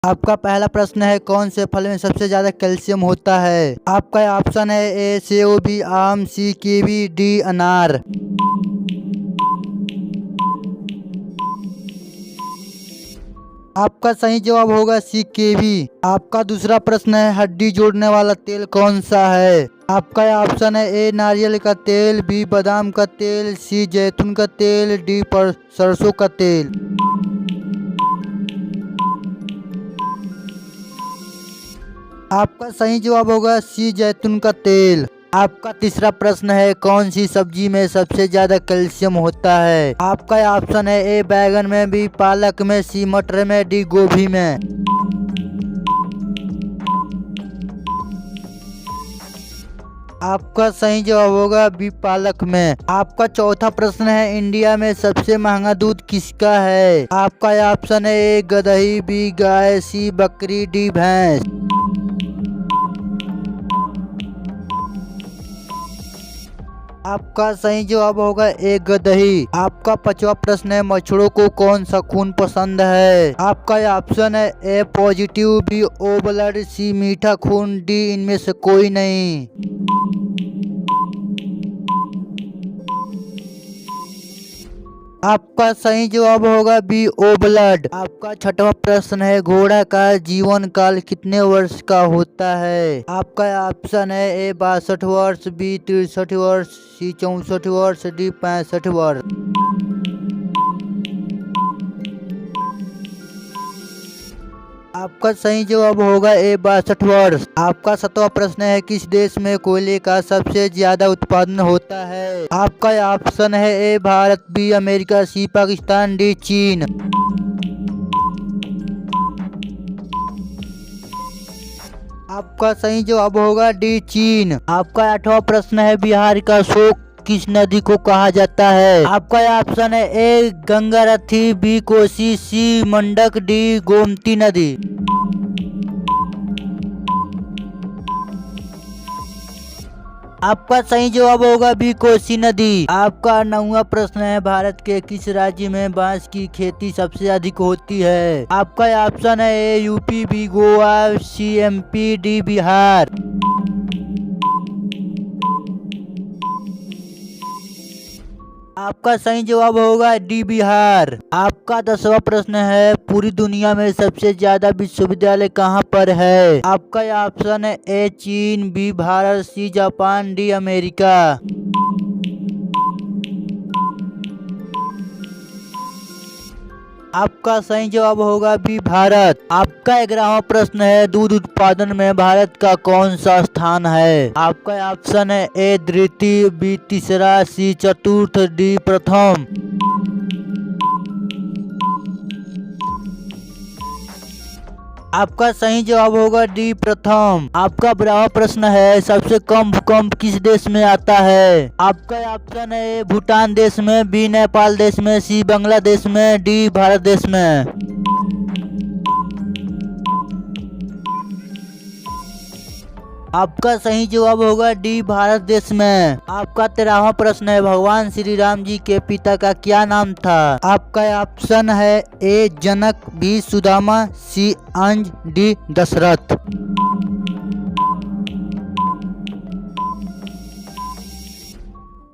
आपका पहला प्रश्न है, कौन से फल में सबसे ज्यादा कैल्शियम होता है? आपका ऑप्शन है ए सेब, बी आम, सी कीवी, डी अनार। आपका सही जवाब होगा सी कीवी। आपका दूसरा प्रश्न है, हड्डी जोड़ने वाला तेल कौन सा है? आपका ऑप्शन है ए नारियल का तेल, बी बादाम का तेल, सी जैतून का तेल, डी पर सरसों का तेल। आपका सही जवाब होगा सी जैतून का तेल। आपका तीसरा प्रश्न है, कौन सी सब्जी में सबसे ज्यादा कैल्शियम होता है? आपका ऑप्शन है ए बैगन में, बी पालक में, सी मटर में, डी गोभी में। आपका सही जवाब होगा बी पालक में। आपका चौथा प्रश्न है, इंडिया में सबसे महंगा दूध किसका है? आपका ऑप्शन है ए गदही, बी गाय, सी बकरी, डी भैंस। आपका सही जवाब होगा एक गदही। आपका पांचवा प्रश्न है, मछुआरों को कौन सा खून पसंद है? आपका ऑप्शन है ए पॉजिटिव, बी ओ ब्लड, सी मीठा खून, डी इनमें से कोई नहीं। आपका सही जवाब होगा बी ओ ब्लड। आपका छठवां प्रश्न है, घोड़ा का जीवन काल कितने वर्ष का होता है? आपका ऑप्शन है ए 62 वर्ष, बी 63 वर्ष, सी 64 वर्ष, डी 65 वर्ष। आपका सही जवाब होगा ए 62 वर्ष। आपका सातवां प्रश्न है, किस देश में कोयले का सबसे ज्यादा उत्पादन होता है? आपका ऑप्शन है ए भारत, बी अमेरिका, सी पाकिस्तान, डी चीन। आपका सही जवाब होगा डी चीन। आपका आठवां प्रश्न है, बिहार का शोक किस नदी को कहा जाता है? आपका ऑप्शन है ए गंगारथी, बी कोसी, सी मंडक, डी गोमती नदी। आपका सही जवाब होगा बी कोसी नदी। आपका नौवां प्रश्न है, भारत के किस राज्य में बांस की खेती सबसे अधिक होती है? आपका ऑप्शन है ए यूपी, बी गोवा, सी एमपी, डी बिहार। आपका सही जवाब होगा डी बिहार। आपका 10वां प्रश्न है, पूरी दुनिया में सबसे ज्यादा विश्वविद्यालय कहाँ पर है? आपका ऑप्शन है ए चीन, B Bharat, C Japan, D America. आपका सही जवाब होगा बी भारत। आपका 11वां प्रश्न है, दूध उत्पादन में भारत का कौन सा स्थान है? आपका ऑप्शन है ए द्वितीय, बी तीसरा, सी चतुर्थ, डी प्रथम। आपका सही जवाब होगा डी प्रथम। आपका 12वां प्रश्न है, सबसे कम भूकंप किस देश में आता है? आपका ऑप्शन है ए भूटान देश में, बी नेपाल देश में, सी बांग्लादेश में, डी भारत देश में। आपका सही जवाब होगा डी भारत देश में। आपका 13वां प्रश्न है, भगवान श्री राम जी के पिता का क्या नाम था? आपका ऑप्शन है ए जनक, बी सुदामा, सी अंज, डी दशरथ।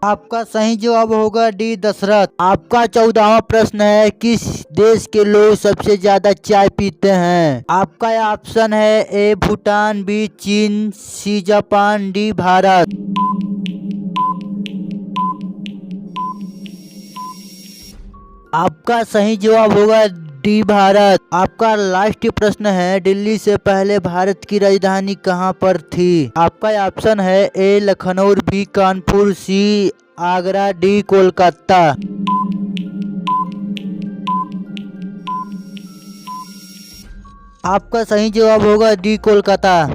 आपका सही जवाब होगा डी दशरथ। आपका 14वां प्रश्न है, किस देश के लोग सबसे ज्यादा चाय पीते हैं? आपका ऑप्शन है ए भूटान, बी चीन, सी जापान, डी भारत। आपका सही जवाब होगा डी भारत। आपका लास्ट प्रश्न है, दिल्ली से पहले भारत की राजधानी कहाँ पर थी? आपका ऑप्शन है ए लखनऊ, बी कानपुर, सी आगरा, डी कोलकाता। आपका सही जवाब होगा डी कोलकाता।